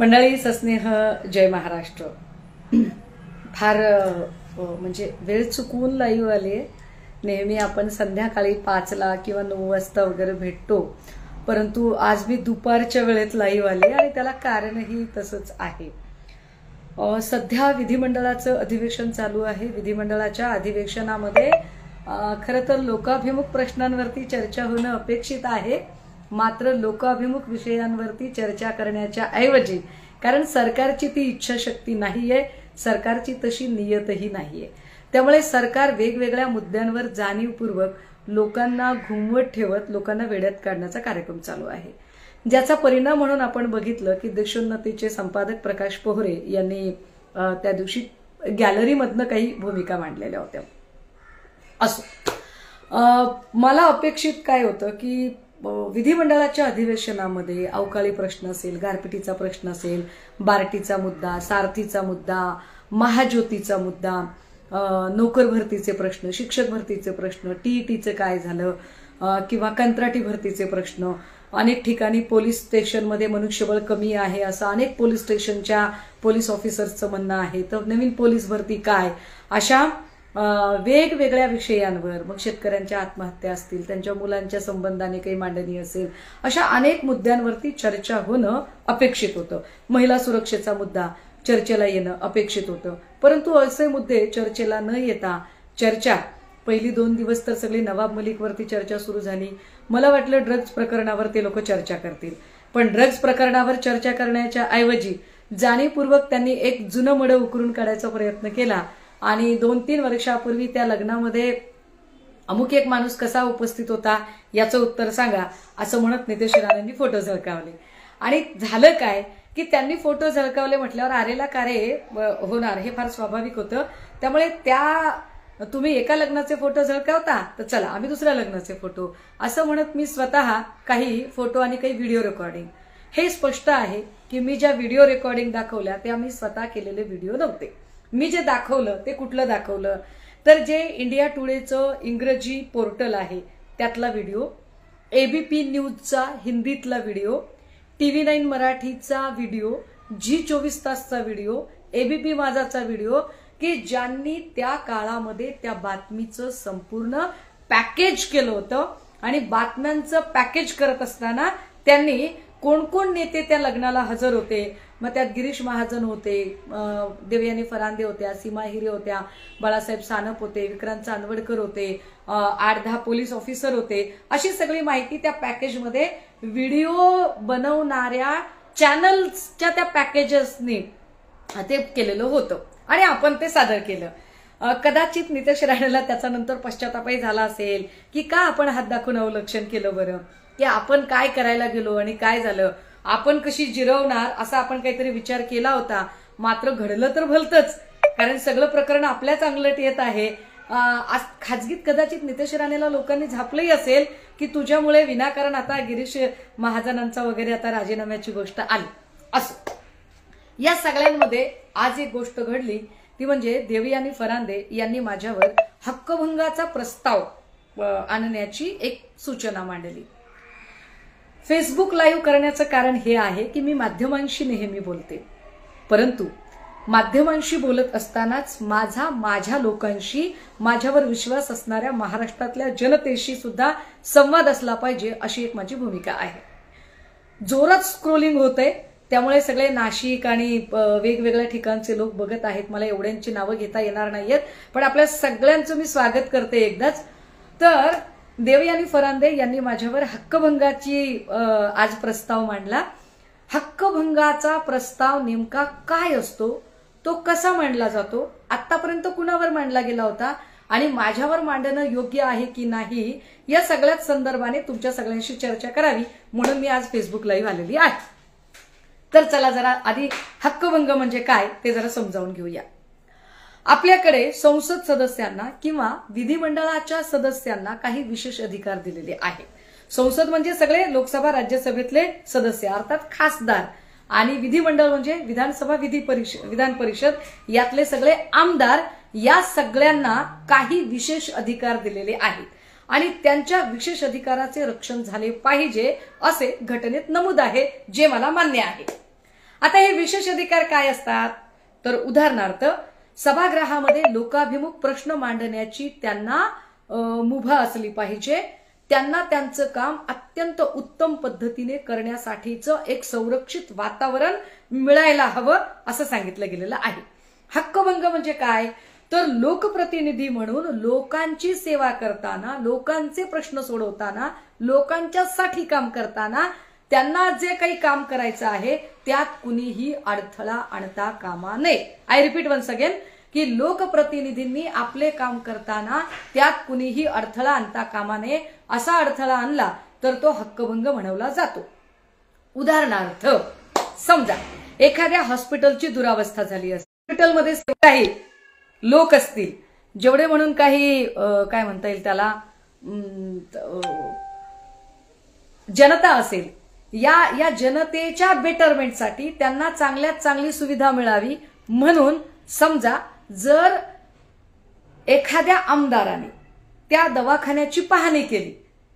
मंडळी सस्नेह जय महाराष्ट्र। फार म्हणजे वेळ चुकवून लाईव्ह आले। नेहमी आपण संध्याकाळी 5ला किंवा 9 वाजता वगैरे भेटतो, परंतु आज मी दुपारच्या वेळेत लाईव्ह आले आणि त्याला कारणही तसंच आहे। सध्या विधिमंडळाचं अधिवेशन चालू आहे। विधिमंडळाच्या अधिवेशनामध्ये खरं तर लोकाभिमुख प्रश्नांवरती चर्चा होणं अपेक्षित आहे, मात्र लोकाभिमुख विषयांवरती चर्चा करण्याच्या ऐवजी, कारण सरकारची ती इच्छाशक्ती नाहीये, सरकारची तशी नियतही नाहीये, त्यामुळे सरकार वेगवेगळ्या मुद्द्यांवर जाणीवपूर्वक लोकांना घुमवत ठेवत लोकांना वेड्यात काढण्याचा कार्यक्रम चालू आहे। ज्याचा परिणाम म्हणून आपण बघितलं की देशोन्नतीचे संपादक प्रकाश पोहरे यांनी त्या दिवशी गॅलरीमधनं काही भूमिका मांडलेल्या होत्या। असो, मला अपेक्षित काय होतं की विधिमंडळाच्या अधिवेशनामध्ये अवकाळी प्रश्न असेल, गारपिटीचा प्रश्न असेल, बार्टीचा मुद्दा, सारथीचा मुद्दा, महाज्योतीचा मुद्दा, नोकर भरतीचे प्रश्न, शिक्षक भरतीचे प्रश्न, टीईटीचे काय झालं किंवा कंत्राटी भरतीचे प्रश्न, अनेक ठिकाणी पोलीस स्टेशनमध्ये मनुष्यबळ कमी आहे असं अनेक पोलीस स्टेशनच्या पोलीस ऑफिसर्सचं म्हणणं आहे, तर नवीन पोलीस भरती काय, अशा वेगवेगळ्या विषयांवर, मग शेतकऱ्यांच्या आत्महत्या असतील, त्यांच्या मुलांच्या संबंधाने काही मांडणी असेल, अशा अनेक मुद्द्यांवरती चर्चा होणं अपेक्षित होतं। महिला सुरक्षेचा मुद्दा चर्चेला येणं अपेक्षित होतं, परंतु असे मुद्दे चर्चेला न येता चर्चा पहिली 2 दिवस तर सगळी नवाब मलिकवरती चर्चा सुरू झाली। मला वाटलं ड्रग्ज प्रकरणावर ते लोक चर्चा करतील, पण ड्रग्ज प्रकरणावर चर्चा करण्याच्या ऐवजी जाणीवपूर्वक त्यांनी एक जुनं मडं उकरून काढायचा प्रयत्न केला आणि 2-3 वर्षापूर्वी त्या लग्नामध्ये अमुक एक माणूस कसा उपस्थित होता याचं उत्तर सांगा असं म्हणत नितेश राणेंनी फोटो झळकावले। आणि झालं काय की त्यांनी फोटो झळकावले म्हटल्यावर आरेला कारे होणार हे फार स्वाभाविक होतं। त्यामुळे तुम्ही एका लग्नाचे फोटो झळकावता, तर चला आम्ही दुसऱ्या लग्नाचे फोटो असं म्हणत मी स्वतः काही फोटो आणि काही व्हिडिओ रेकॉर्डिंग, हे स्पष्ट आहे की मी ज्या व्हिडिओ रेकॉर्डिंग दाखवल्या त्या मी स्वतः केलेले व्हिडिओ नव्हते। मी जे दाखवलं ते कुठलं दाखवलं तर जे इंडिया टुडेचं इंग्रजी पोर्टल आहे त्यातला व्हिडिओ, एबीपी न्यूजचा हिंदीतला व्हिडिओ, TV9 मराठीचा व्हिडिओ, G24 तासचा व्हिडिओ, एबीपी माझाचा व्हिडिओ, की ज्यांनी त्या काळामध्ये त्या बातमीचं संपूर्ण पॅकेज केलं होतं। आणि बातम्यांचं पॅकेज करत असताना त्यांनी कोण कोण नेते त्या लग्नाला हजर होते, मग त्यात गिरीश महाजन होते, देवयानी फरांदे होत्या, सीमा हिरे होत्या, बाळासाहेब सानप होते, विक्रांत चांदवडकर होते, 8-10 पोलीस ऑफिसर होते, अशी सगळी माहिती त्या पॅकेजमध्ये व्हिडिओ बनवणाऱ्या चॅनल्सच्या त्या पॅकेजेसनी ते केलेलं होतं आणि आपण ते सादर केलं। कदाचित नितेश राणेला त्याचा नंतर पश्चातापही झाला असेल की का आपण हात दाखवून अवलक्षण केलं बरं, की आपण काय करायला गेलो आणि काय झालं, आपण कशी जिरवणार असा आपण काहीतरी विचार केला होता, मात्र घडलं तर भलतंच, कारण सगळं प्रकरण आपल्याच अंगलट येत आहे। खाजगीत कदाचित नितेश राणेला लोकांनी झापलंही असेल की तुझ्यामुळे विनाकारण आता गिरीश महाजनांचा वगैरे आता राजीनाम्याची गोष्ट आली। असं या सगळ्यांमध्ये आज एक गोष्ट घडली, ती म्हणजे देवयानी फरांदे यांनी माझ्यावर हक्कभंगाचा प्रस्ताव आणण्याची एक सूचना मांडली। फेसबुक लाईव्ह करण्याचं कारण हे आहे की मी माध्यमांशी नेहमी बोलते, परंतु माध्यमांशी बोलत असतानाच माझ्या लोकांशी, माझ्यावर विश्वास असणाऱ्या महाराष्ट्रातल्या जनतेशी सुद्धा संवाद असला पाहिजे, अशी एक माझी भूमिका आहे। जोरात स्क्रोलिंग होतंय, त्यामुळे सगळे नाशिक आणि वेगवेगळ्या ठिकाणचे लोक बघत आहेत। मला एवढ्यांची नावं घेता येणार नाहीयेत, पण आपल्या सगळ्यांचं मी स्वागत करते एकदाच। तर देवयानी फरांदे यांनी माझ्यावर हक्कभंगाची आज प्रस्ताव मांडला। हक्कभंगाचा प्रस्ताव नेमका काय असतो, तो कसा मांडला जातो, आतापर्यंत कुणावर मांडला गेला होता आणि माझ्यावर मांडणं योग्य आहे की नाही, या सगळ्याच संदर्भाने तुमच्या सगळ्यांशी चर्चा करावी म्हणून मी आज फेसबुक लाईव्ह आलेली आहे। तर चला जरा आधी हक्कभंग म्हणजे काय ते जरा समजावून घेऊया। आपल्याकडे संसद सदस्यांना किंवा विधिमंडळाच्या सदस्यांना काही विशेष अधिकार दिलेले आहेत। संसद म्हणजे सगळे लोकसभा राज्यसभेतले सदस्य अर्थात खासदार, आणि विधिमंडळ म्हणजे विधानसभा विधान परिषद यातले सगळे आमदार, या सगळ्यांना काही विशेष अधिकार दिलेले आहेत आणि त्यांच्या विशेष अधिकाराचे रक्षण झाले पाहिजे असे घटनेत नमूद आहे, जे मला मान्य आहे। आता हे विशेष अधिकार काय असतात? तर उदाहरणार्थ सभागृहामध्ये लोकाभिमुख प्रश्न मांडण्याची त्यांना मुभा असली पाहिजे. त्यांना त्यांचं काम अत्यंत उत्तम पद्धतीने करण्यासाठीचं एक संरक्षित वातावरण मिळायला हवं असं सांगितलं गेलेलं आहे. हक्कभंग म्हणजे काय? तर लोकप्रतिनिधी म्हणून लोकांची सेवा करताना, लोकांचे प्रश्न सोडवताना, लोकांच्यासाठी काम करताना त्यांना जे काही काम करायचं आहे त्यात कुणीही अडथळा आणता कामा नये. आय रिपीट वन्स अगेन की लोकप्रतिनिधींनी आपले काम करताना त्यात कुणीही अडथळा आणता कामा नये. असा अडथळा आणला तर तो हक्कभंग म्हणवला जातो. उदाहरणार्थ समजा एखाद्या हॉस्पिटलची दुरावस्था झाली असेल, हॉस्पिटलमध्ये काही लोक असतील, जेवढे म्हणून काही काय म्हणता येईल त्याला जनता असेल, या जनतेच्या बेटरमेंटसाठी त्यांना चांगल्यात चांगली सुविधा मिळावी म्हणून समजा जर एखाद्या आमदाराने त्या दवाखान्याची पाहणी केली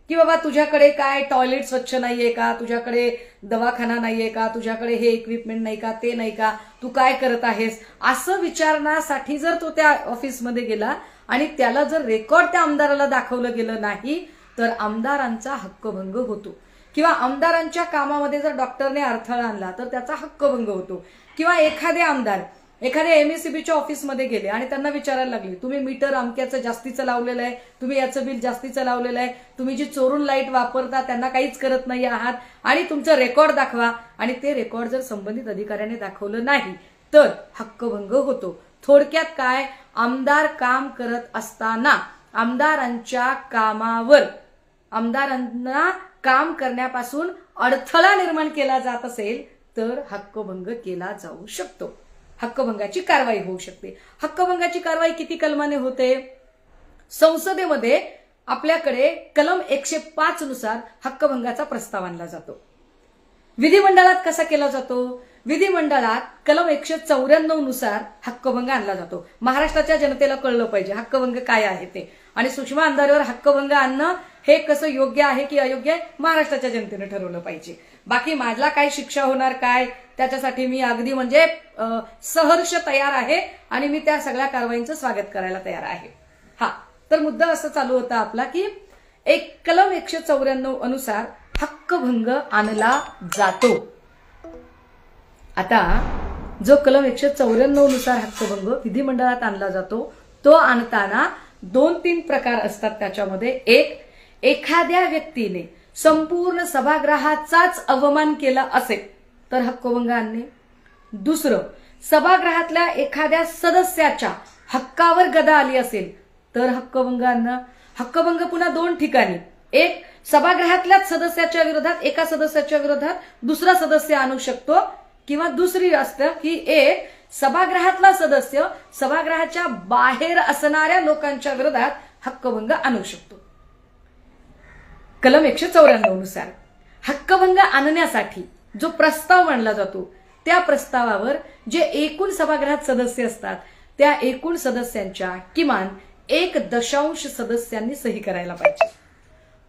की बाबा तुझ्याकडे काय टॉयलेट स्वच्छ नाहीये का, तुझ्याकडे दवाखाना नाहीये का, तुझ्याकडे हे इक्विपमेंट नाही का, ते नाही का, तू काय करत आहेस, असं विचारण्यासाठी जर तो त्या ऑफिसमध्ये गेला आणि त्याला जर रेकॉर्ड त्या आमदाराला दाखवलं गेलं नाही तर आमदारांचा हक्कभंग होतो. किंवा आमदारांच्या कामामध्ये जर डॉक्टरने अडथळा आणला तर त्याचा हक्कभंग होतो. किंवा एखादे आमदार एखाद्या एमएससीबीच्या ऑफिसमध्ये गेले आणि त्यांना विचारायला लागले तुम्ही मीटर अमक्याचं जास्तीचं लावलेलं आहे, तुम्ही याचं बिल जास्तीचं लावलेलं आहे, तुम्ही जी चोरून लाईट वापरता त्यांना काहीच करत नाही आहात आणि तुमचं रेकॉर्ड दाखवा, आणि ते रेकॉर्ड जर संबंधित अधिकाऱ्याने दाखवलं नाही तर हक्कभंग होतो. थोडक्यात काय, आमदार काम करत असताना आमदारांच्या कामावर आमदारांना काम करण्यापासून अडथळा निर्माण केला जात असेल तर हक्कभंग केला जाऊ शकतो. हक्कभंगाची कारवाई होऊ शकते. हक्कभंगाची कारवाई किती कलमाने होते? संसदेमध्ये आपल्याकडे कलम 105 नुसार हक्कभंगाचा प्रस्ताव आणला जातो. विधिमंडळात कसा केला जातो? विधिमंडळात कलम 194 नुसार हक्कभंग आणला जातो. महाराष्ट्राच्या जनतेला कळलं पाहिजे हक्कभंग काय आहे ते, आणि सूक्ष्म अंधारावर हक्कभंग आणणं हे कसं योग्य आहे की अयोग्य आहे महाराष्ट्राच्या जनतेने ठरवलं पाहिजे. बाकी माझला काय शिक्षा होणार काय त्याच्यासाठी मी अगदी म्हणजे सहर्ष तयार आहे आणि मी त्या सगळ्या कारवाईंचं स्वागत करायला तयार आहे. हा तर मुद्दा असा चालू होता आपला की एक कलम 194 अनुसार हक्कभंग आणला जातो. आता जो कलम 194 नुसार हक्कभंग विधिमंडळात आणला जातो तो आणताना 2-3 प्रकार असतात त्याच्यामध्ये. एक, एखाद्या व्यक्तीने संपूर्ण सभागृहाचाच अवमान केला असेल तर हक्कभंग आणणे. दुसरं, सभागृहातल्या एखाद्या सदस्याच्या हक्कावर गदा आली असेल तर हक्कभंग आणणं. हक्कभंग पुन्हा 2 ठिकाणी, एक सभागृहातल्याच सदस्याच्या विरोधात एका सदस्याच्या विरोधात दुसरा सदस्य आणू शकतो, किंवा दुसरी असतं की एक सभागृहातला सदस्य सभागृहाच्या बाहेर असणाऱ्या लोकांच्या विरोधात हक्कभंग आणू शकतो. कलम 194 नुसार हक्कभंग आणण्यासाठी जो प्रस्ताव मांडला जातो त्या प्रस्तावावर जे एकूण सभागृहात सदस्य असतात त्या एकूण सदस्यांच्या किमान 1.5 सदस्यांनी सही करायला पाहिजे.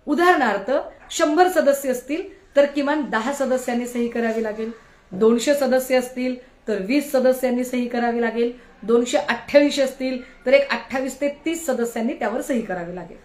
उदाहरणार्थ 100 सदस्य असतील तर किमान 10 सदस्यांनी सही करावी लागेल. 200 सदस्य असतील तर 20 सदस्यांनी सही करावी लागेल. 228 असतील तर एक 28 ते 30 सदस्यांनी त्यावर सही करावी लागेल.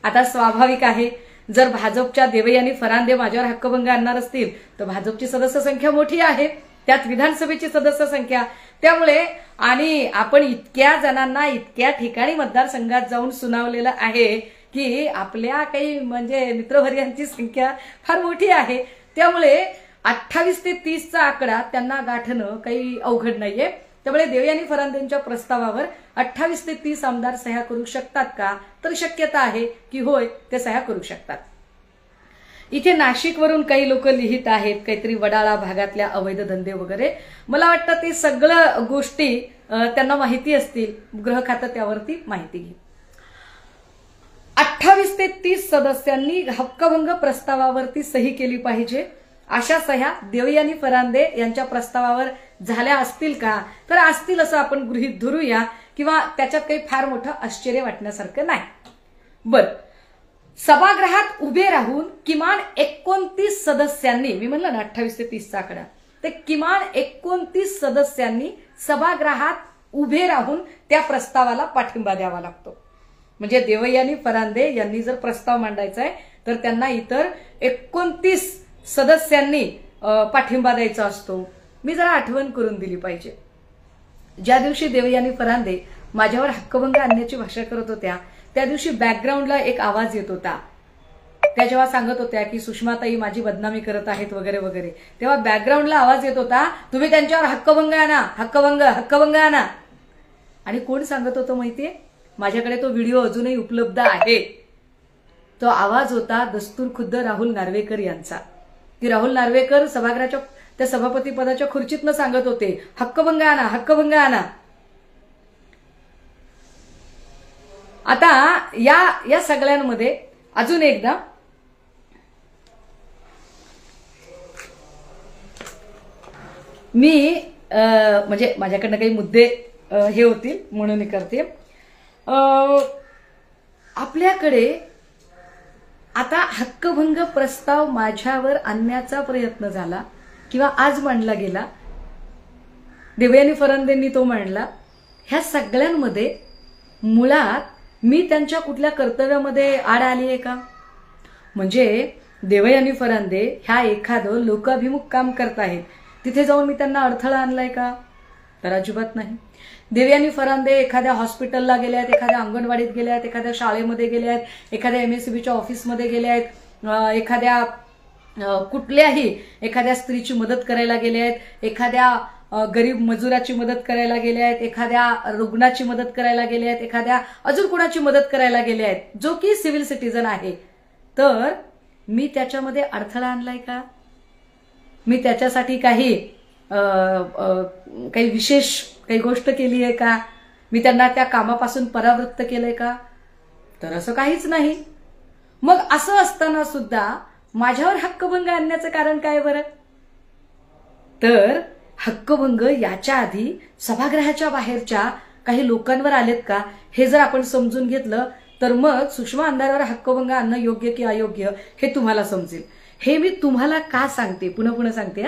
आता स्वाभाविक आहे जर भाजपच्या देवयानी फरांदे माझ्यावर हक्कभंग आणणार असतील तर भाजपची सदस्य संख्या मोठी आहे, त्यात विधानसभेची सदस्य संख्या, त्यामुळे आणि आपण इतक्या जणांना इतक्या ठिकाणी मतदारसंघात जाऊन सुनावलेलं आहे की आपल्या काही म्हणजे मित्रवर्यांची संख्या फार मोठी आहे, त्यामुळे 28 ते 30चा आकडा त्यांना गाठणं काही अवघड नाहीये. त्यामुळे देवयानी फरांदेंच्या प्रस्तावावर 28 ते 30 आमदार सह्या करू शकतात का? तर शक्यता आहे की होय, ते सह्या करू शकतात. इथे नाशिकवरून काही लोक लिहित आहेत काहीतरी वडाळा भागातल्या अवैध धंदे वगैरे. मला वाटतं ते सगळं गोष्टी त्यांना माहिती असतील, गृह खातं त्यावरती माहिती घे. 28 ते 30 सदस्यांनी हक्कभंग प्रस्तावावरती सही केली पाहिजे. अशा सह्या देवयानी फरांदे यांच्या प्रस्तावावर झाल्या असतील का? तर असतील असं आपण गृहीत धरूया, किंवा त्याच्यात काही फार मोठं आश्चर्य वाटण्यासारखं नाही. बरं, सभागृहात उभे राहून किमान 29 सदस्यांनी, मी म्हणलं ना 28 ते 30चा आकडा, तर किमान 29 सदस्यांनी सभागृहात उभे राहून त्या प्रस्तावाला पाठिंबा द्यावा लागतो. म्हणजे देवयानी फरांदे यांनी जर प्रस्ताव मांडायचा आहे तर त्यांना इतर 29 सदस्यांनी पाठिंबा द्यायचा असतो. मी जरा आठवण करून दिली पाहिजे. ज्या दिवशी देवयानी फरांदे माझ्यावर हक्कभंग आणण्याची भाषा करत होत्या त्या दिवशी बॅकग्राऊंडला एक आवाज येत होता. त्या जेव्हा सांगत होत्या की सुषमाताई माझी बदनामी करत आहेत वगैरे वगैरे, तेव्हा बॅकग्राऊंडला आवाज येत होता, तुम्ही त्यांच्यावर हक्कभंग आणा, हक्कभंग हक्कभंग आणा. आणि कोण सांगत होतं माहितीये? माझ्याकडे तो व्हिडिओ अजूनही उपलब्ध आहे. तो आवाज होता दस्तूर खुद्द राहुल नार्वेकर यांचा. की राहुल नार्वेकर सभागृहाच्या त्या सभापती पदाच्या खुर्चीतनं सांगत होते, हक्कभंग आणा, हक्कभंग आणा. आता या सगळ्यांमध्ये अजून एकदा मी म्हणजे माझ्याकडनं काही मुद्दे हे होतील म्हणून करते. आपल्याकडे आता हक्कभंग प्रस्ताव माझ्यावर आणण्याचा प्रयत्न झाला किंवा आज मांडला गेला, देवयानी फरांदेंनी तो मांडला. ह्या सगळ्यांमध्ये मुळात मी त्यांच्या कुठल्या कर्तव्यामध्ये आड आली आहे का? म्हणजे देवयानी फरांदे ह्या एखादं लोकाभिमुख काम करतायत तिथे जाऊन मी त्यांना अडथळा आणलाय का? तर अजिबात नाही. देवयानी फरांदे एखाद्या हॉस्पिटलला गेल्या आहेत, एखाद्या अंगणवाडीत गेल्या आहेत, एखाद्या शाळेमध्ये गेल्या आहेत, एखाद्या MSCBच्या ऑफिसमध्ये गेल्या आहेत, एखाद्या कुठल्याही एखाद्या स्त्रीची मदत करायला गेल्या आहेत, एखाद्या गरीब मजुराची मदत करायला गेल्या आहेत, एखाद्या रुग्णाची मदत करायला गेल्या आहेत, एखाद्या अजून कुणाची मदत करायला गेल्या आहेत, जो की सिव्हिल सिटीजन आहे. तर मी त्याच्यामध्ये अडथळा आणलाय का? मी त्याच्यासाठी काही विशेष काही गोष्ट केली आहे का? मी त्यांना त्या कामापासून परावृत्त केलंय का? तर असं काहीच नाही. मग असं असताना सुद्धा माझ्यावर हक्कभंग आणण्याचं कारण काय बरं? तर हक्कभंग याच्या आधी सभागृहाच्या बाहेरच्या काही लोकांवर आलेत का हे जर आपण समजून घेतलं तर मग सुषमा अंधारेवर हक्कभंग आणणं योग्य की अयोग्य हे तुम्हाला समजेल. हे मी तुम्हाला का सांगते, पुन्हा पुन्हा सांगते.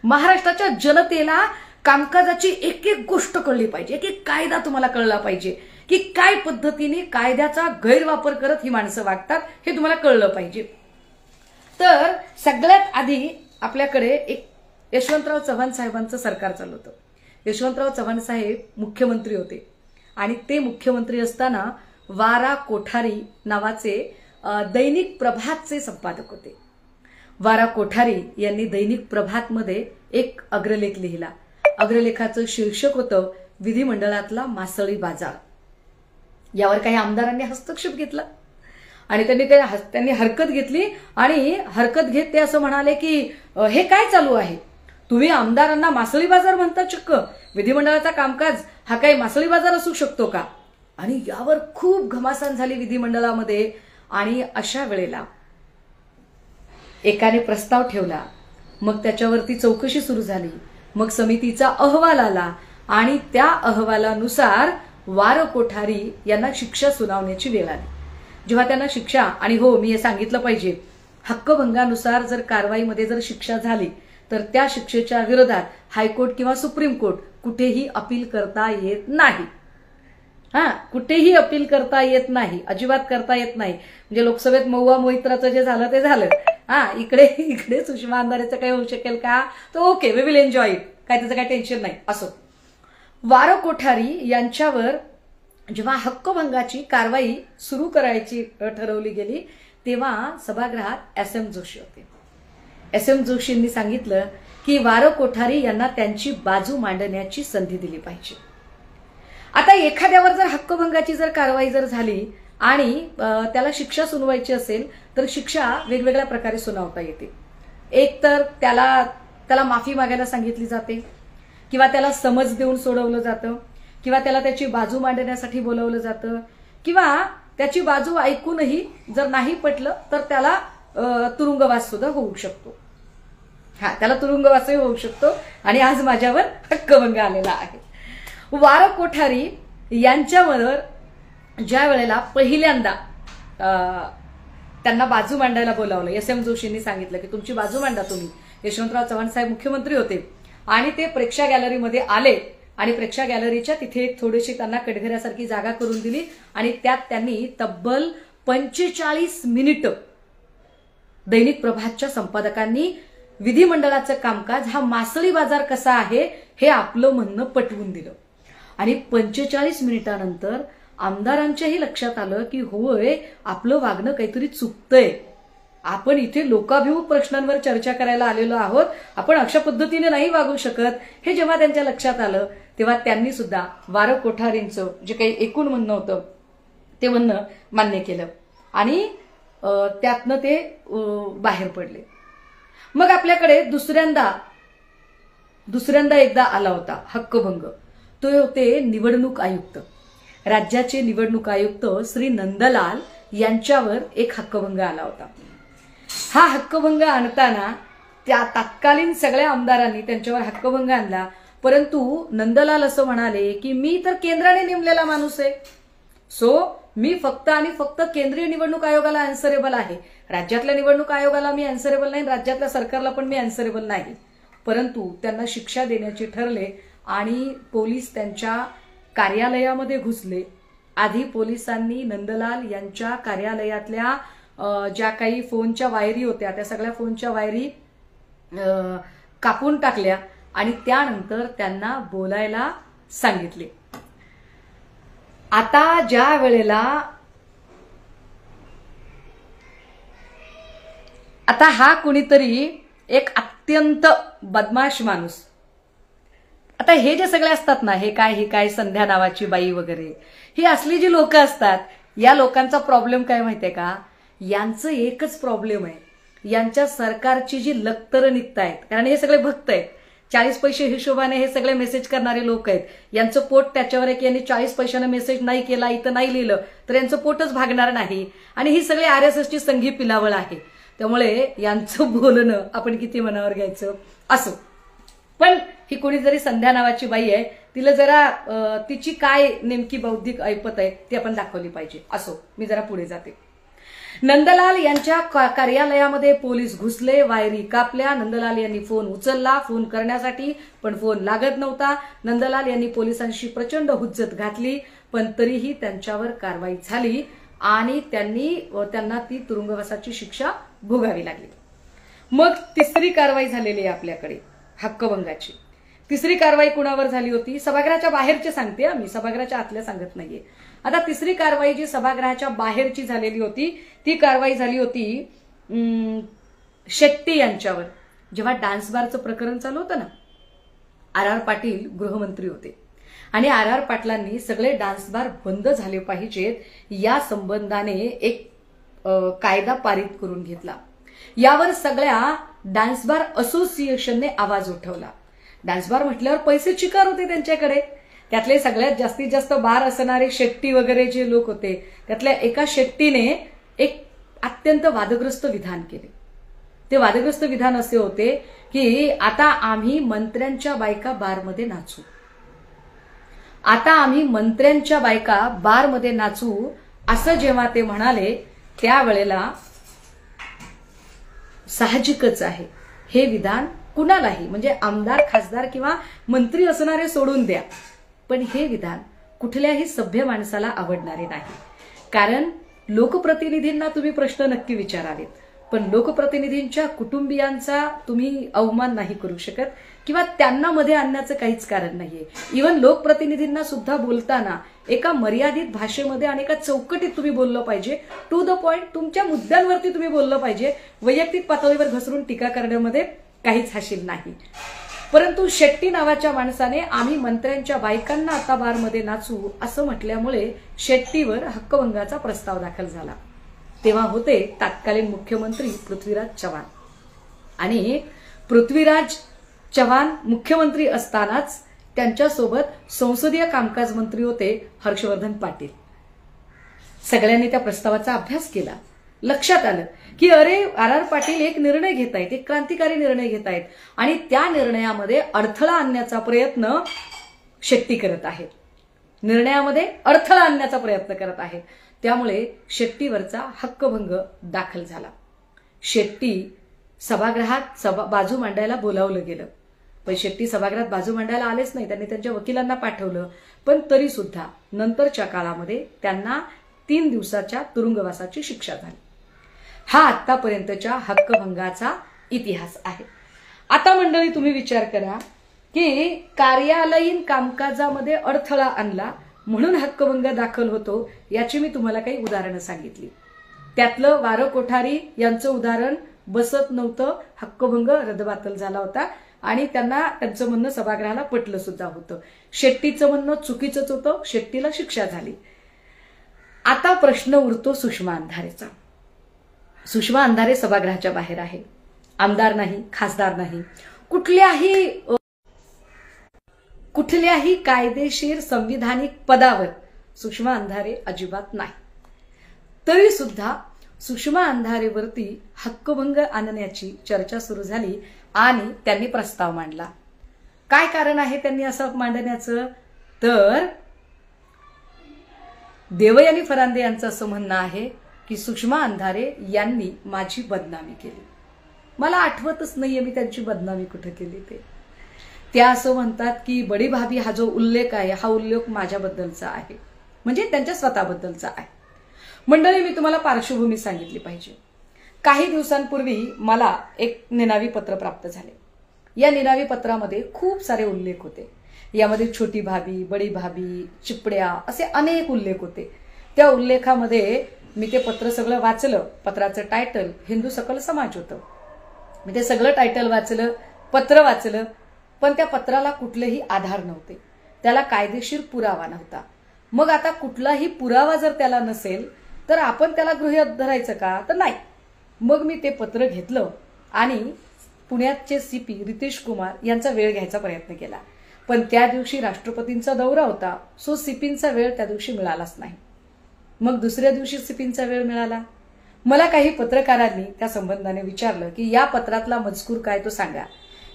महाराष्ट्राच्या जनतेला कामकाजाची एक एक गोष्ट कळली पाहिजे, एक एक कायदा तुम्हाला कळला पाहिजे की काय पद्धतीने कायद्याचा गैरवापर करत ही माणसं वागतात हे तुम्हाला कळलं पाहिजे. तर सगळ्यात आधी आपल्याकडे एक यशवंतराव चव्हाण साहेबांचं सरकार चालू होतं. यशवंतराव चव्हाण साहेब मुख्यमंत्री होते आणि ते मुख्यमंत्री असताना वारा कोठारी नावाचे दैनिक प्रभातचे संपादक होते. वारा कोठारी यांनी दैनिक प्रभातमध्ये एक अग्रलेख लिहिला. अग्रलेखाचं शीर्षक होतं विधिमंडळातला मासळी बाजार. यावर काही आमदारांनी हस्तक्षेप घेतला आणि त्यांनी हरकत घेतली आणि हरकत घेत ते असं म्हणाले की हे काय चालू आहे, तुम्ही आमदारांना मासळी बाजार म्हणता? चक्क विधिमंडळाचा कामकाज हा काही मासळी बाजार असू शकतो का? आणि यावर खूप घमासान झाली विधिमंडळामध्ये. आणि अशा वेळेला एकाने प्रस्ताव ठेवला, मग त्याच्यावरती चौकशी सुरू झाली, मग समितीचा अहवाल आला आणि त्या अहवालानुसार वार कोठारी यांना शिक्षा सुनावण्याची वेळ आली. जेव्हा त्यांना शिक्षा, आणि हो मी हे सांगितलं पाहिजे, हक्कभंगानुसार जर कारवाईमध्ये जर शिक्षा झाली तर त्या शिक्षेच्या विरोधात हायकोर्ट किंवा सुप्रीम कोर्ट कुठेही अपील करता येत नाही. कुठेही अपील करता येत नाही, अजिबात करता येत नाही. म्हणजे लोकसभेत महुआ मोहित्राचं जे झालं ते झालं. इकडे सुषमा अंधारेचं काही होऊ शकेल का? तर okay, we will enjoy it, काय त्याचं काही टेन्शन नाही. असो, वार कोठारी यांच्यावर जेव्हा हक्कभंगाची कारवाई सुरू करायची ठरवली गेली तेव्हा सभागृहात SM जोशी होते. SM जोशींनी सांगितलं की वार कोठारी यांना त्यांची बाजू मांडण्याची संधी दिली पाहिजे. आता एखाद्यावर जर हक्कभंगाची जर कारवाई जर झाली आणि त्याला शिक्षा सुनवायची असेल तर शिक्षा वेगवेगळ्या प्रकारे सुनावता येते. एक तर त्याला माफी मागायला सांगितली जाते, किंवा त्याला समज देऊन सोडवलं जातं, किंवा त्याला त्याची बाजू मांडण्यासाठी बोलवलं जातं, किंवा त्याची बाजू ऐकूनही जर नाही पटलं तर त्याला तुरुंगवास सुद्धा होऊ शकतो. त्याला तुरुंगवासही होऊ शकतो. आणि आज माझ्यावर हक्कभंग आलेला आहे. वार कोठारी यांच्यावर ज्या वेळेला पहिल्यांदा त्यांना बाजू मांडायला बोलावलं, SM जोशींनी सांगितलं की तुमची बाजू मांडा तुम्ही. यशवंतराव चव्हाण साहेब मुख्यमंत्री होते आणि ते प्रेक्षा गॅलरीमध्ये आले आणि प्रेक्षा गॅलरीच्या तिथे एक थोडीशी त्यांना कटघऱ्यासारखी जागा करून दिली आणि त्यात त्यांनी तब्बल 45 मिनिटं दैनिक प्रभातच्या संपादकांनी विधिमंडळाचं कामकाज हा मासळी बाजार कसा आहे हे आपलं म्हणणं पटवून दिलं. आणि 45 मिनिटानंतर आमदारांच्याही लक्षात आलं की होय, आपलं वागणं काहीतरी चुकतंय. आपण इथे लोकाभिमुख प्रश्नांवर चर्चा करायला आलेलो आहोत, आपण अशा पद्धतीने नाही वागू शकत. हे जेव्हा त्यांच्या लक्षात आलं तेव्हा त्यांनी सुद्धा वारं कोठारींचं जे काही एकूण म्हणणं होतं ते म्हणणं मान्य केलं आणि त्यातनं ते बाहेर पडले. मग आपल्याकडे दुसऱ्यांदा एकदा आला होता हक्कभंग. तो होते निवडणूक आयुक्त, राज्याचे निवडणूक आयुक्त श्री नंदलाल यांच्यावर एक हक्कभंग आला होता. हा हक्कभंग आणताना त्या तत्कालीन सगळ्या आमदारांनी त्यांच्यावर हक्कभंग आणला, परंतु नंदलाल असं म्हणाले की मी तर केंद्राने नेमलेला माणूस आहे, सो मी फक्त आणि फक्त केंद्रीय निवडणूक आयोगाला अँसरेबल आहे. राज्यातल्या निवडणूक आयोगाला मी अँसरेबल नाही, राज्यातल्या सरकारला पण मी अँसरेबल नाही. परंतु त्यांना शिक्षा देण्याचे ठरले आणि पोलीस त्यांच्या कार्यालयामध्ये घुसले. आधी पोलिसांनी नंदलाल यांच्या कार्यालयातल्या ज्या काही फोनच्या वायरी होत्या त्या सगळ्या फोनच्या वायरी कापून टाकल्या आणि त्यानंतर त्यांना बोलायला सांगितले. आता ज्या वेळेला आता हा कुणीतरी एक अत्यंत बदमाश माणूस, आता हे जे सगळे असतात ना, हे काय संध्या नावाची बाई वगैरे, ही असली जी लोक असतात, या लोकांचा प्रॉब्लेम काय माहितीये का, यांचं एकच प्रॉब्लेम आहे, यांच्या सरकारची जी लक्तर निघतायत, कारण हे सगळे भक्त आहेत, 40 पैसे हिशोबाने हे सगळे मेसेज करणारे लोक आहेत. यांचं पोट त्याच्यावर आहे की यांनी 40 पैशाने मेसेज नाही केला, इथं नाही लिहिलं तर यांचं पोटच भागणार नाही. आणि ही सगळी RSSची संघी पिलावळ आहे. त्यामुळे यांचं बोलणं आपण किती मनावर घ्यायचं असो. पण ही कोणी जरी संध्या नावाची बाई आहे, तिला जरा तिची काय नेमकी बौद्धिक ऐपत आहे ती आपण दाखवली पाहिजे. असो, मी जरा पुढे जाते. नंदलाल यांच्या कार्यालयामध्ये पोलीस घुसले, वायरी कापल्या. नंदलाल यांनी फोन उचलला फोन करण्यासाठी, पण फोन लागत नव्हता. नंदलाल यांनी पोलिसांशी प्रचंड हुज्जत घातली, पण तरीही त्यांच्यावर कारवाई झाली आणि त्यांना ती तुरुंगवासाची शिक्षा भोगावी लागली. मग तिसरी कारवाई झालेली आहे आपल्याकडे हक्कभंगाची. तिसरी कारवाई कुणावर झाली होती? सभागृहाच्या बाहेरची सांगते मी, सभागृहाच्या आतल्या सांगत नाहीये. आता तिसरी कारवाई जी सभागृहाच्या बाहेरची झालेली होती ती कारवाई झाली होती शेट्टी यांच्यावर. जेव्हा डान्स बारचं प्रकरण चालू होतं ना, RR पाटील गृहमंत्री होते आणि RR पाटलांनी सगळे डान्स बार बंद झाले पाहिजेत या संबंधाने एक कायदा पारित करून घेतला. यावर सगळ्या डान्स बार असोसिएशनने आवाज उठवला. डान्स बार म्हटल्यावर पैसे चिकार होते त्यांच्याकडे. त्यातले सगळ्यात जास्तीत जास्त बार असणारे शेट्टी वगैरे जे लोक होते, त्यातल्या एका शेट्टीने एक अत्यंत वादग्रस्त विधान केले. ते वादग्रस्त विधान असे होते की आता आम्ही मंत्र्यांच्या बायका बारमध्ये नाचू, आता आम्ही मंत्र्यांच्या बायका बारमध्ये नाचू असं जेव्हा ते म्हणाले त्यावेळेला साहजिकच आहे हे विधान कुणालाही, म्हणजे आमदार खासदार किंवा मंत्री असणारे सोडून द्या, पण हे विधान कुठल्याही सभ्य माणसाला आवडणारे नाही. कारण लोकप्रतिनिधींना तुम्ही प्रश्न नक्की विचारावेत, पण लोकप्रतिनिधींच्या कुटुंबियांचा तुम्ही अवमान नाही करू शकत किंवा त्यांना मध्ये आणण्याचं काहीच कारण नाहीये. इव्हन लोकप्रतिनिधींना सुद्धा बोलताना एका मर्यादित भाषेमध्ये आणि एका चौकटीत तुम्ही बोललं पाहिजे. टू द पॉइंट, तुमच्या मुद्द्यांवरती तुम्ही बोललं पाहिजे. वैयक्तिक पातळीवर घसरून टीका करण्यामध्ये काहीच हाशील नाही. परंतु शेट्टी नावाच्या माणसाने आम्ही मंत्र्यांच्या बायकांना आता बारमध्ये नाचू असं म्हटल्यामुळे शेट्टीवर हक्कभंगाचा प्रस्ताव दाखल झाला. तेव्हा होते तत्कालीन मुख्यमंत्री पृथ्वीराज चव्हाण. आणि पृथ्वीराज चव्हाण मुख्यमंत्री असतानाच त्यांच्यासोबत संसदीय कामकाज मंत्री होते हर्षवर्धन पाटील. सगळ्यांनी त्या प्रस्तावाचा अभ्यास केला. लक्षात आलं की अरे RR पाटील एक निर्णय घेत आहेत, एक क्रांतिकारी निर्णय घेत आहेत आणि त्या निर्णयामध्ये अडथळा आणण्याचा प्रयत्न शेट्टी करत आहेत. निर्णयामध्ये अडथळा आणण्याचा प्रयत्न करत आहेत. त्यामुळे शेट्टीवरचा हक्कभंग दाखल झाला. शेट्टी सभागृहात बाजू मांडायला बोलावलं गेलं. पण शेट्टी सभागृहात बाजू मांडायला आलेच नाही. त्यांनी त्यांच्या वकिलांना पाठवलं. पण तरी सुद्धा नंतरच्या काळामध्ये त्यांना 3 दिवसाच्या तुरुंगवासाची शिक्षा झाली. हा आतापर्यंतच्या हक्कभंगाचा इतिहास आहे. आता मंडळी तुम्ही विचार करा की कार्यालयीन कामकाजामध्ये अडथळा आणला म्हणून हक्कभंग दाखल होतो. याची मी तुम्हाला काही उदाहरणं सांगितली. त्यातलं वारं कोठारी यांचं उदाहरण बसत नव्हतं. हक्कभंग रद्दबातल झाला होता आणि त्यांना त्यांचं म्हणणं सभागृहाला पटलं सुद्धा होतं. शेट्टीचं म्हणणं चुकीचंच होतं. शेट्टीला शिक्षा झाली. आता प्रश्न उरतो सुषमा अंधारेचा. सुषमा अंधारे सभागृहाच्या बाहेर आहे. आमदार नाही, खासदार नाही, कुठल्याही कायदेशीर संविधानिक पदावर सुषमा अंधारे अजिबात नाही. तरी सुद्धा सुषमा अंधारेवरती हक्कभंग आणण्याची चर्चा सुरू झाली आणि त्यांनी प्रस्ताव मांडला. काय कारण आहे त्यांनी असं मांडण्याचं? तर देवयानी फरांदे यांचं असं म्हणणं आहे की सुषमा अंधारे यांनी माझी बदनामी केली. मला आठवतच नाहीये मी त्यांची बदनामी कुठे केली ते. त्या असं म्हणतात की बडी भाभी हा जो उल्लेख आहे हा उल्लेख माझ्याबद्दलचा आहे, म्हणजे त्यांच्या स्वतःबद्दलचा आहे. मंडळी मी तुम्हाला पार्श्वभूमी सांगितली पाहिजे. काही दिवसांपूर्वी मला एक निनावी पत्र प्राप्त झाले. या निनावी पत्रामध्ये खूप सारे उल्लेख होते. यामध्ये छोटी भाभी, बडी भाभी, चिपड्या असे अनेक उल्लेख होते. त्या उल्लेखामध्ये मी ते पत्र सगळं वाचलं. पत्राचं टायटल हिंदू सकल समाज होतं. मी ते सगळं टायटल वाचलं, पत्र वाचलं, पण त्या पत्राला कुठलेही आधार नव्हते. त्याला कायदेशीर पुरावा नव्हता. मग आता कुठलाही पुरावा जर त्याला नसेल तर आपण त्याला गृहीत धरायचं का? तर नाही. मग मी ते पत्र घेतलं आणि पुण्याचे सीपी रितेश कुमार यांचा वेळ घ्यायचा प्रयत्न केला. पण त्या दिवशी राष्ट्रपतींचा दौरा होता, सो सीपींचा वेळ त्या दिवशी मिळालाच नाही. मग दुसऱ्या दिवशी सीपींचा वेळ मिळाला. मला काही पत्रकारांनी त्या संबंधाने विचारलं की या पत्रातला मजकूर काय तो सांगा.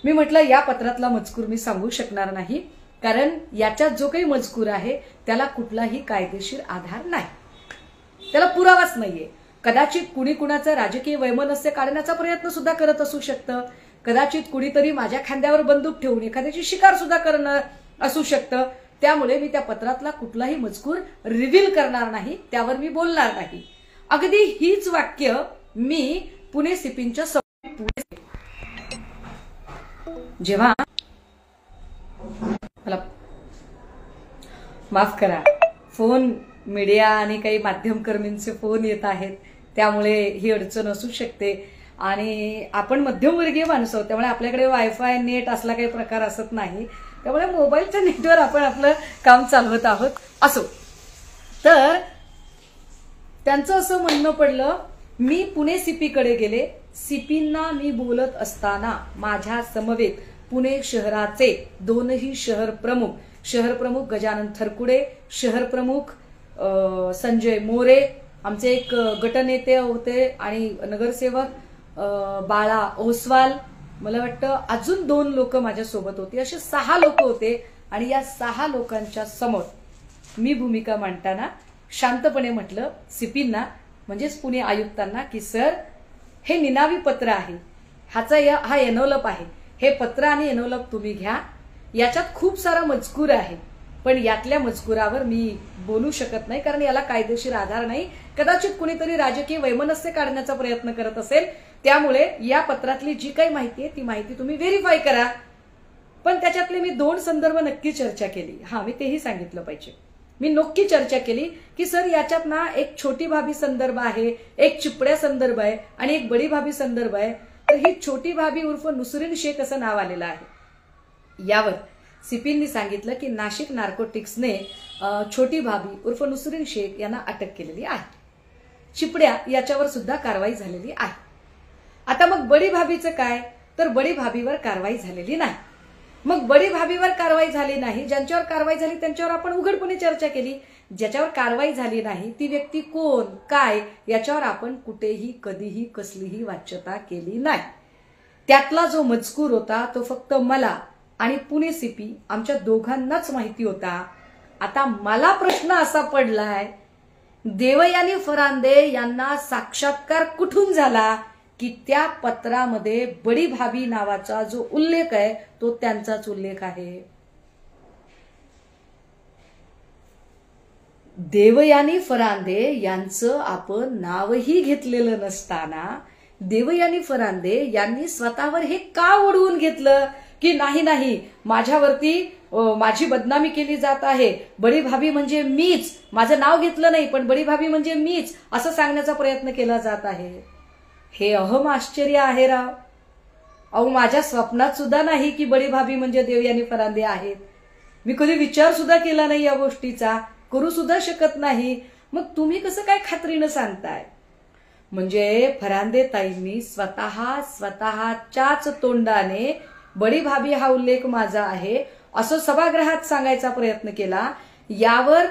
मी म्हटलं या पत्रातला मजकूर मी सांगू शकणार नाही, कारण याच्यात जो काही मजकूर आहे त्याला कुठलाही कायदेशीर आधार नाही, त्याला पुरावाच नाहीये. कदाचित कुणी कुणाचं राजकीय वैमनस्य काढण्याचा प्रयत्न सुद्धा करत असू शकतं. कदाचित कुणीतरी माझ्या खांद्यावर बंदूक ठेवून एखाद्याची शिकार सुद्धा करणं असू शकतं. त्यामुळे मी त्या पत्रातला कुठलाही मजकूर रिव्हील करणार नाही, त्यावर मी बोलणार नाही. अगदी हीच वाक्य मी पुणे सीपींच्या जेव्हा मला माफ करा, फोन मीडिया आणि काही माध्यमकर्मींचे फोन येत आहेत, त्यामुळे ही अडचण असू शकते. आणि आपण मध्यमवर्गीय माणसं आहोत, त्यामुळे आपल्याकडे वायफाय नेट असला काही प्रकार असत नाही. त्यामुळे मोबाईलच्या नेटवर आपण आपलं काम चालवत आहोत. असो, तर त्यांचं असं म्हणणं पडलं. मी पुणे सीपीकडे गेले. सीपींना मी बोलत असताना माझ्या समवेत पुणे शहराचे 2ही शहर प्रमुख गजानन थरकुडे, शहर प्रमुख संजय मोरे, आमचे एक गटनेते होते आणि नगरसेवक बाळा ओसवाल, मला वाटतं अजून 2 लोक माझ्यासोबत होते. असे 6 लोक होते. आणि या 6 लोकांच्या समोर मी भूमिका मांडताना शांतपणे म्हटलं सीपींना, म्हणजेच पुणे आयुक्तांना, की सर हे निनावी पत्र आहे, हा एनोलप आहे, हे पत्र आणि एनोलप तुम्ही घ्या. याच्यात खूप सारा मजकूर आहे, पण यातल्या मजकुरावर मी बोलू शकत नाही, कारण याला कायदेशीर आधार नाही. कदाचित कुणीतरी राजकीय वैमनस्य काढण्याचा प्रयत्न करत असेल. त्यामुळे या पत्रातली जी काही माहिती आहे ती माहिती तुम्ही व्हेरीफाय करा. पण त्याच्यातले मी 2 संदर्भ नक्की चर्चा केली. मी तेही सांगितलं पाहिजे. मी नक्की चर्चा केली की सर याच्यात ना एक छोटी भाभी संदर्भ आहे, एक चिपड्या संदर्भ आहे आणि एक बडी भाभी संदर्भ आहे. तर ही छोटी भाभी उर्फ नुसरीन शेख असं नाव आलेलं आहे. यावर सीपींनी सांगितलं की नाशिक नार्कोटिक्सने छोटी भाभी उर्फ नुसरीन शेख यांना अटक केलेली आहे. चिपड्या याच्यावर सुद्धा कारवाई झालेली आहे. आता मग बडी भाभीचं काय? तर बडी भाभीवर कारवाई झालेली नाही. मग बडी भाभीवर कारवाई झाली नाही, ज्यांच्यावर कारवाई झाली त्यांच्यावर आपण उघडपणे चर्चा केली. ज्याच्यावर कारवाई झाली नाही ती व्यक्ती कोण, काय, याच्यावर आपण कुठेही कधीही कसलीही वाच्यता केली नाही. त्यातला जो मजकूर होता तो फक्त मला आणि पुणे सीपी आमच्या दोघांनाच माहिती होता. आता मला प्रश्न असा पडलाय, देवयानी फरांदे यांना साक्षात्कार कुठून झाला की त्या पत्रामध्ये बडी भाभी नावाचा जो उल्लेख आहे तो त्यांचाच उल्लेख आहे. देवयानी फरांदे यांचं आपण नावही घेतलेलं नसताना देवयानी फरांदे यांनी स्वतःवर हे का ओढवून घेतलं की नाही माझ्यावरती माझी बदनामी केली जात आहे, बडी भाभी म्हणजे मीच, माझं नाव घेतलं नाही पण बडी भाभी म्हणजे मीच असं सांगण्याचा प्रयत्न केला जात आहे. हे अहम आश्चर्य आहे राव. अहो माझ्या स्वप्नात सुद्धा नाही की बडी भाभी म्हणजे देवयानी फरांदे आहेत. मी कधी विचार सुद्धा केला नाही या गोष्टीचा, करू सुद्धा शकत नाही. मग तुम्ही कसं काय खात्रीनं सांगताय? म्हणजे फरांदे ताईंनी स्वतःच्याच तोंडाने बडी भाभी हा उल्लेख माझा आहे असं सभागृहात सांगायचा प्रयत्न केला. यावर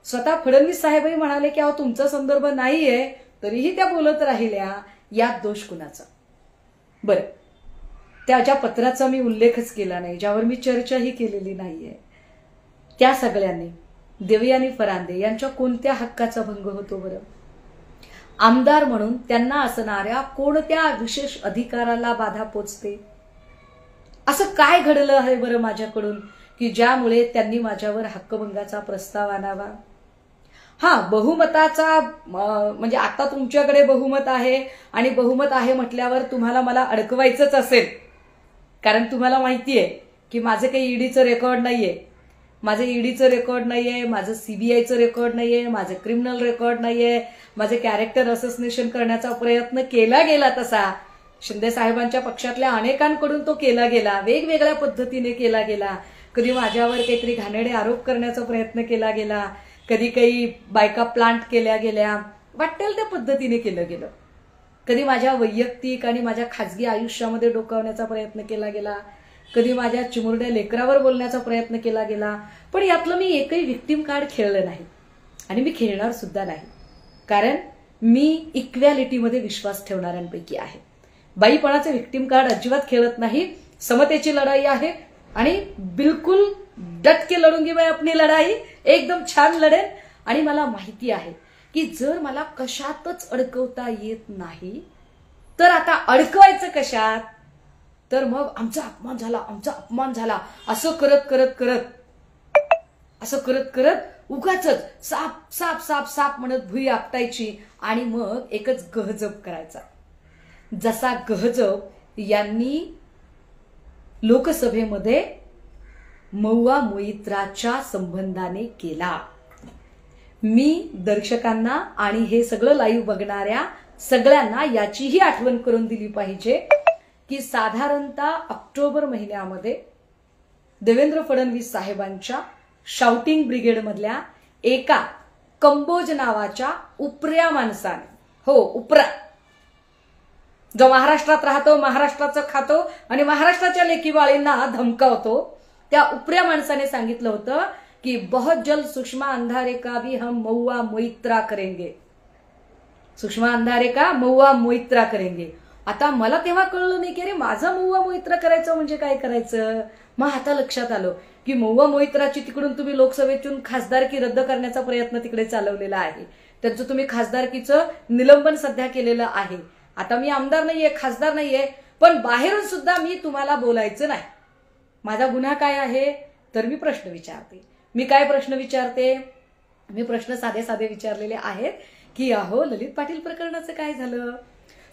स्वतः फडणवीस साहेबही म्हणाले की अहो तुमचा संदर्भ नाहीये, तरीही त्या बोलत राहिल्या. यात दोष कुणाचा? बरं, त्या ज्या पत्राचा मी उल्लेखच केला नाही, ज्यावर मी चर्चाही केलेली नाहीये, त्या सगळ्यांनी देवयानी फरांदे यांच्या कोणत्या हक्काचा भंग होतो बरं? आमदार म्हणून त्यांना असणाऱ्या कोणत्या विशेष अधिकाराला बाधा पोचते? असं काय घडलं आहे बरं माझ्याकडून की ज्यामुळे त्यांनी माझ्यावर हक्कभंगाचा प्रस्ताव आणावा? हा, बहुमताचा म्हणजे आता तुमच्याकडे बहुमत आहे आणि बहुमत आहे म्हटल्यावर तुम्हाला मला अडकवायचंच असेल, कारण तुम्हाला माहितीये की माझं काही ईडीचं रेकॉर्ड नाहीये, माझं ईडीचं रेकॉर्ड नाहीये, माझं सीबीआयचं रेकॉर्ड नाहीये, माझं क्रिमिनल रेकॉर्ड नाहीये. माझे कॅरेक्टर असोसिएशन करण्याचा प्रयत्न केला गेला, तसा शिंदे साहेबांच्या पक्षातल्या अनेकांकडून तो केला गेला, वेगवेगळ्या पद्धतीने केला गेला. कधी माझ्यावर काहीतरी घाणेरडे आरोप करण्याचा प्रयत्न केला गेला, कधी काही बायका प्लांट केल्या गेल्या, वाटेल त्या पद्धतीने केलं गेलं. कधी माझ्या वैयक्तिक आणि माझ्या खाजगी आयुष्यामध्ये डोकावण्याचा प्रयत्न केला गेला, कधी माझ्या चिमुरड्या लेकरावर बोलण्याचा प्रयत्न केला गेला. पण यातलं मी एकही व्हिक्टिम कार्ड खेळलं नाही आणि मी खेळणार सुद्धा नाही, कारण मी इक्वॅलिटीमध्ये विश्वास ठेवणाऱ्यांपैकी आहे. बाईपणाचे व्हिक्टिम कार्ड अजिबात खेळत नाही. समतेची लढाई आहे आणि बिलकुल डटके लढूंगी मैं अपनी लढाई, एकदम छान लढेन. आणि मला माहिती आहे की जर मला कशातच अडकवता येत नाही तर आता अडकवायचं कशात? तर मग आमचा अपमान झाला असं करत करत उगाचच साप साप साप साप म्हणत भुई आपटायची आणि मग एकच गहजब करायचा. जसा गहजब यांनी लोकसभेमध्ये महुआ मोइत्राच्या संबंधाने केला. मी दर्शकांना आणि हे सगळं लाईव्ह बघणाऱ्या सगळ्यांना याचीही आठवण करून दिली पाहिजे की साधारणतः ऑक्टोबर महिन्यामध्ये देवेंद्र फडणवीस साहेबांच्या शाउटिंग ब्रिगेडमधल्या एका कंबोज नावाच्या उपऱ्या माणसाने, हो उपरा, जो महाराष्ट्रात राहतो, महाराष्ट्राचं खातो आणि महाराष्ट्राच्या लेकीबाळींना धमकावतो, त्या उपऱ्या माणसाने सांगितलं होतं की बहुत जल्द सुषमा अंधारे का भी हम महुआ मोइत्रा करेंगे. सुषमा अंधारे का महुआ मोइत्रा करेंगे. आता मला तेव्हा कळलं नाही की अरे माझा महुआ मोइत्रा करायचं म्हणजे काय करायचं. मग आता लक्षात आलं की महुआ मोइत्राची तिकडून तुम्ही लोकसभेतून खासदारकी रद्द करण्याचा प्रयत्न तिकडे चालवलेला आहे. त्यांचं तुम्ही खासदारकीचं निलंबन सध्या केलेलं आहे. आता मी आमदार नाहीये, खासदार नाहीये, पण बाहेरून सुद्धा मी तुम्हाला बोलायचं नाही. माझा गुन्हा काय आहे? तर मी प्रश्न विचारते. मी काय प्रश्न विचारते? मी प्रश्न साधे साधे विचारलेले आहेत की अहो ललित पाटील प्रकरणाचं काय झालं?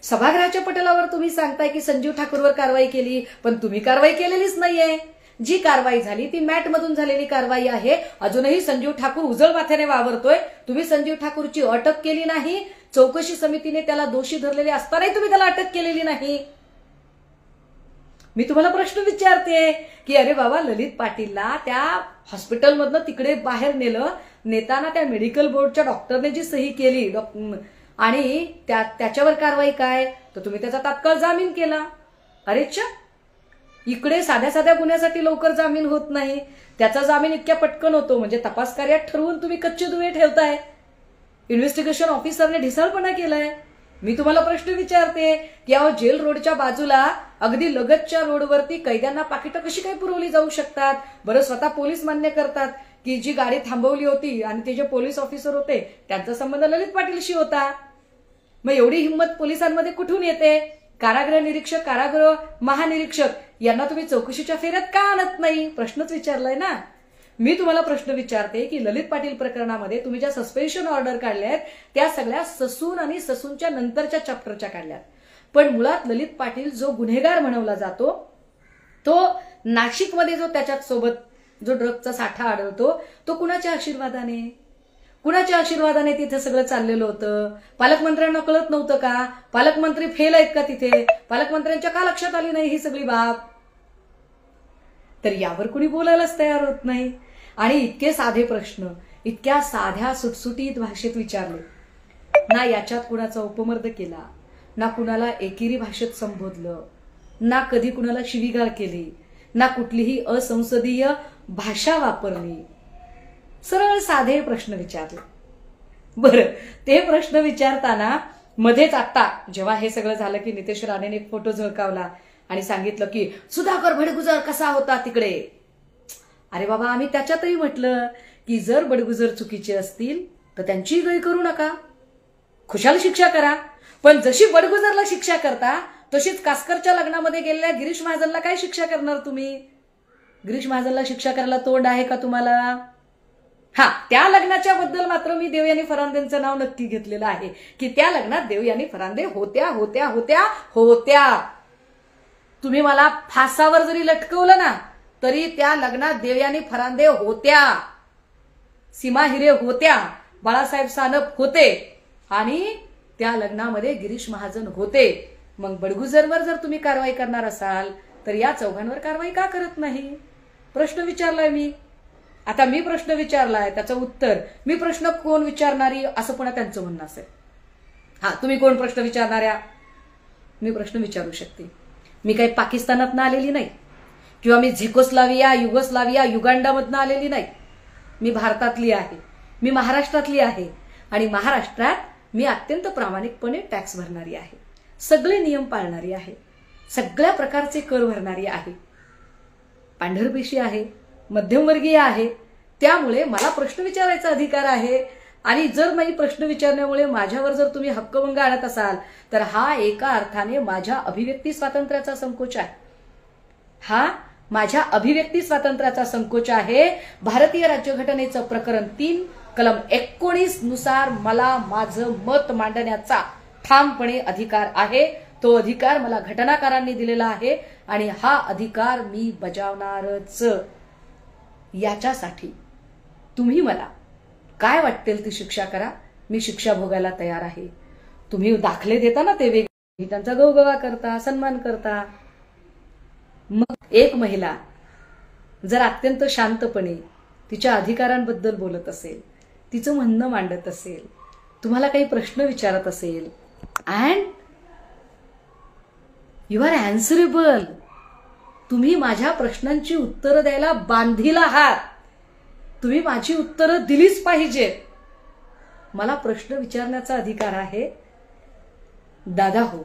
सभागृहाच्या पटलावर तुम्ही सांगताय की संजीव ठाकूरवर कारवाई केली, पण तुम्ही कारवाई केलेलीच नाहीये. जी कारवाई झाली ती मॅट मधून झालेली कारवाई आहे. अजूनही संजीव ठाकूर उजळ माथ्याने वावरतोय. तुम्ही संजीव ठाकूरची अटक केली नाही. चौकशी समितीने त्याला दोषी धरलेले असतानाही तुम्ही त्याला अटक केलेली नाही. मी तुम्हाला प्रश्न विचारते की अरे बाबा ललित पाटीलला त्या हॉस्पिटलमधनं तिकडे बाहेर नेलं, नेताना त्या मेडिकल बोर्डच्या डॉक्टरने जी सही केली आणि त्याच्यावर कारवाई काय? तर तुम्ही त्याचा तात्काळ जामीन केला. अरेच्छा, इकडे साध्या साध्या गुन्ह्यासाठी लवकर जामीन होत नाही, त्याचा जामीन इतक्या पटकन होतो. म्हणजे तपास कार्यात ठरवून तुम्ही कच्चे दुवे ठेवताय. इन्व्हेस्टिगेशन ऑफिसरने ढिसाळपणा केलाय. मी तुम्हाला प्रश्न विचारते की अहो जेल रोडच्या बाजूला अगदी लगतच्या रोडवरती कैद्यांना पाकिटं कशी काय पुरवली जाऊ शकतात? बरं, स्वतः पोलीस मान्य करतात की जी गाडी थांबवली होती आणि ते जे पोलीस ऑफिसर होते त्यांचा संबंध ललित पाटीलशी होता. मग एवढी हिंमत पोलिसांमध्ये कुठून येते? कारागृह निरीक्षक, कारागृह महानिरीक्षक यांना तुम्ही चौकशीच्या फेऱ्यात का आणत नाही? प्रश्नच विचारलाय ना. मी तुम्हाला प्रश्न विचारते की ललित पाटील प्रकरणामध्ये तुम्ही ज्या सस्पेन्शन ऑर्डर काढल्या आहेत त्या सगळ्या ससून आणि ससूनच्या नंतरच्या चॅप्टरच्या काढल्यात. पण मुळात ललित पाटील जो गुन्हेगार म्हणवला जातो तो नाशिकमध्ये जो त्याच्यात सोबत जो ड्रगचा साठा आढळतो तो कुणाच्या आशीर्वादाने, कुणाच्या आशीर्वादाने तिथे सगळं चाललेलं होतं? पालकमंत्र्यांना कळत नव्हतं का? पालकमंत्री फेल आहेत का तिथे? पालकमंत्र्यांच्या का लक्षात आली नाही ही सगळी बाब? तर यावर कुणी बोलायलाच तयार होत नाही. आणि इतके साधे प्रश्न इतक्या साध्या सुटसुटीत भाषेत विचारले, ना याच्यात कुणाचा उपमर्द केला, ना कुणाला एकेरी भाषेत संबोधलं, ना कधी कुणाला शिवीगाळ केली, ना कुठलीही असंसदीय भाषा वापरली. सरळ साधे प्रश्न विचारले. बरं, ते प्रश्न विचारताना मध्येच आता जेव्हा हे सगळं झालं की नितेश राणेने एक फोटो झळकावला आणि सांगितलं की सुधाकर बडगुजर कसा होता तिकडे. अरे बाबा, आम्ही त्याच्यातही म्हटलं की जर बडगुजर चुकीचे असतील तर त्यांची गय करू नका, खुशाल शिक्षा करा. पण जशी बडगुजरला शिक्षा करता तशीच कासकरच्या लग्नामध्ये गेलेल्या गिरीश महाजनला काय शिक्षा करणार तुम्ही? गिरीश महाजनला शिक्षा करायला तोंड आहे का तुम्हाला? हा, त्या लग्नाच्या बद्दल मात्र मी देवयानी फरांदेंचं नाव नक्की घेतलेलं आहे की त्या लग्नात देवयानी फरांदे होत्या होत्या होत्या होत्या. तुम्ही मला फासावर जरी लटकवलं ना तरी त्या लग्नात देवयानी फरांदे होत्या, सीमा हिरे होत्या, बाळासाहेब सानप होते आणि त्या लग्नामध्ये गिरीश महाजन होते. मग बडगुजरवर जर तुम्ही कारवाई करणार असाल तर या चौघांवर कारवाई का करत नाही? प्रश्न विचारलाय मी. आता मी प्रश्न विचारलाय त्याचं उत्तर मी प्रश्न कोण विचारणारी असं पुन्हा त्यांचं म्हणणं असेल. हा, तुम्ही कोण प्रश्न विचारणाऱ्या? मी प्रश्न विचारू शकते. मी काही पाकिस्तानातनं आलेली नाही किंवा मी झेकोस्लाविया, युगोस्लाविया, युगांडामधनं आलेली नाही. मी भारतातली आहे, मी महाराष्ट्रातली आहे आणि महाराष्ट्रात मी अत्यंत प्रामाणिकपणे टॅक्स भरणारी आहे, सगळे नियम पाळणारी आहे, सगळ्या प्रकारचे कर भरणारी आहे, पांढरपेशी आहे, मध्यमवर्गीय आहे. त्यामुळे मला प्रश्न विचारायचा अधिकार आहे. आणि जर मी प्रश्न विचारण्यामुळे माझ्यावर जर तुम्ही हक्कभंग आणत असाल तर हा एका अर्थाने माझ्या अभिव्यक्ती स्वातंत्र्याचा संकोच आहे. हा माझ्या अभिव्यक्ती स्वातंत्र्याचा संकोच आहे. भारतीय राज्यघटनेचं प्रकरण 3 कलम 19 नुसार मला माझं मत मांडण्याचा ठामपणे अधिकार आहे. तो अधिकार मला घटनाकारांनी दिलेला आहे आणि हा अधिकार मी बजावणारच. याच्यासाठी तुम्ही मला काय वाटेल ती शिक्षा करा, मी शिक्षा भोगायला तयार आहे. तुम्ही दाखले देता ना ते वेगळे, त्यांचा गौगवा करता, सन्मान करता. मग एक महिला जर अत्यंत शांतपणे तिच्या अधिकारांबद्दल बोलत असेल, तिचं म्हणणं मांडत असेल, तुम्हाला काही प्रश्न विचारत असेल अँड यू आर अँसरेबल, तुम्ही माझ्या प्रश्नांची उत्तरं द्यायला बांधील आहात, तुम्ही माझी उत्तरं दिलीच पाहिजे. मला प्रश्न विचारण्याचा अधिकार आहे. दादा हो,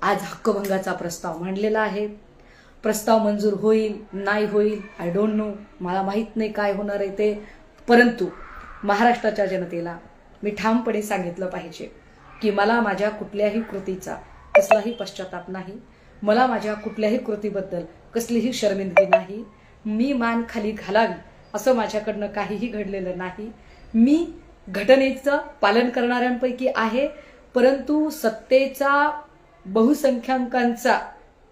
आज हक्कभंगाचा प्रस्ताव मांडलेला आहे. प्रस्ताव मंजूर होईल नाही होईल आय डोंट नो, मला माहित नाही काय होणार आहे ते. परंतु महाराष्ट्राच्या जनतेला मी ठामपणे सांगितलं पाहिजे की मला माझ्या कुठल्याही कृतीचा कसलाही पश्चाताप नाही, मला माझ्या कुठल्याही कृतीबद्दल कसलीही शर्मिंदगी नाही. मी मान खाली घालावी असं माझ्याकडनं काहीही घडलेलं नाही. मी घटनेचं पालन करणाऱ्यांपैकी आहे, परंतु सत्तेचा बहुसंख्याकांचा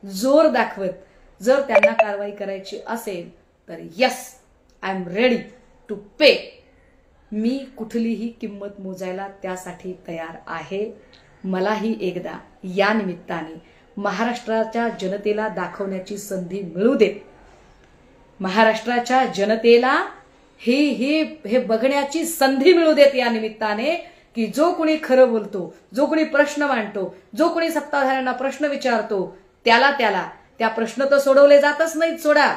जोर दाखवत जर त्यांना कारवाई करायची असेल तर yes, I am ready to pay. मी कुठलीही किंमत मोजायला त्यासाठी तयार आहे. मलाही एकदा या निमित्ताने महाराष्ट्राच्या जनतेला दाखवण्याची संधी मिळू दे. महाराष्ट्राच्या जनतेला हे बघण्याची संधी मिळू देत या निमित्ताने की जो कोणी खरं बोलतो, जो कोणी प्रश्न मांडतो, जो कोणी सत्ताधाऱ्यांना प्रश्न विचारतो त्याला त्या प्रश्न तर सोडवले जातच नाहीत. सोडा,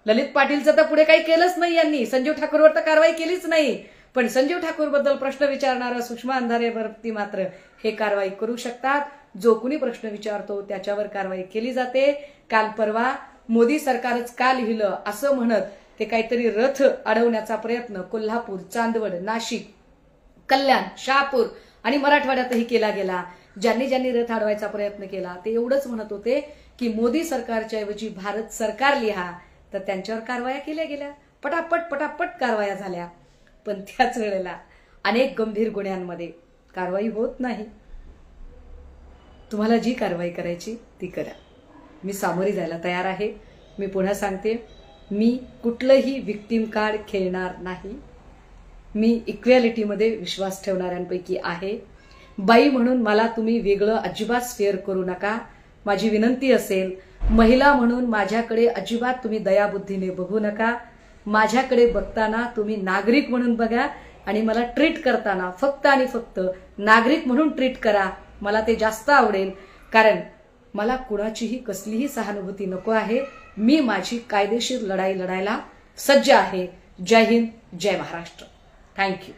ललित पाटीलचं तर पुढे काही केलंच नाही यांनी, संजीव ठाकूरवर तर कारवाई केलीच नाही. पण संजीव ठाकूर बद्दल प्रश्न विचारणारा सुषमा अंधारेवरती मात्र हे कारवाई करू शकतात. जो कोणी प्रश्न विचारतो त्याच्यावर कारवाई केली जाते. काल परवा मोदी सरकारच का लिहिलं असं म्हणत ते काहीतरी रथ अडवण्याचा प्रयत्न कोल्हापूर, चांदवड, नाशिक, कल्याण, शहापूर आणि मराठवाड्यातही केला गेला. ज्यांनी ज्यांनी रथ अडवायचा प्रयत्न केला ते एवढंच म्हणत होते की मोदी सरकारच्या ऐवजी भारत सरकार लिहा, तर त्यांच्यावर कारवाया केल्या गेल्या, पटापट पटापट कारवाया झाल्या. पण त्याच वेळेला अनेक गंभीर गुन्ह्यांमध्ये कारवाई होत नाही. तुम्हाला जी कारवाई करायची ती करा. मी सामोरी जायला तयार आहे. मी पुन्हा सांगते, मी कुठलंही विक्टिम कार्ड खेळणार नाही. मी इक्वॅलिटीमध्ये विश्वास ठेवणाऱ्यांपैकी आहे. बाई म्हणून मला तुम्ही वेगळं अजिबात स्फेअर करू नका. माझी विनंती असेल, महिला म्हणून माझ्याकडे अजिबात तुम्ही दयाबुद्धीने बघू नका. माझ्याकडे बघताना तुम्ही नागरिक म्हणून बघा आणि मला ट्रीट करताना फक्त आणि फक्त नागरिक म्हणून ट्रीट करा. मला ते जास्त आवडेल, कारण मला कुणाचीही कसलीही सहानुभूती नको आहे. मी माझी कायदेशीर लढाई लढायला सज्ज आहे. जय हिंद, जय महाराष्ट्र. थँक्यू.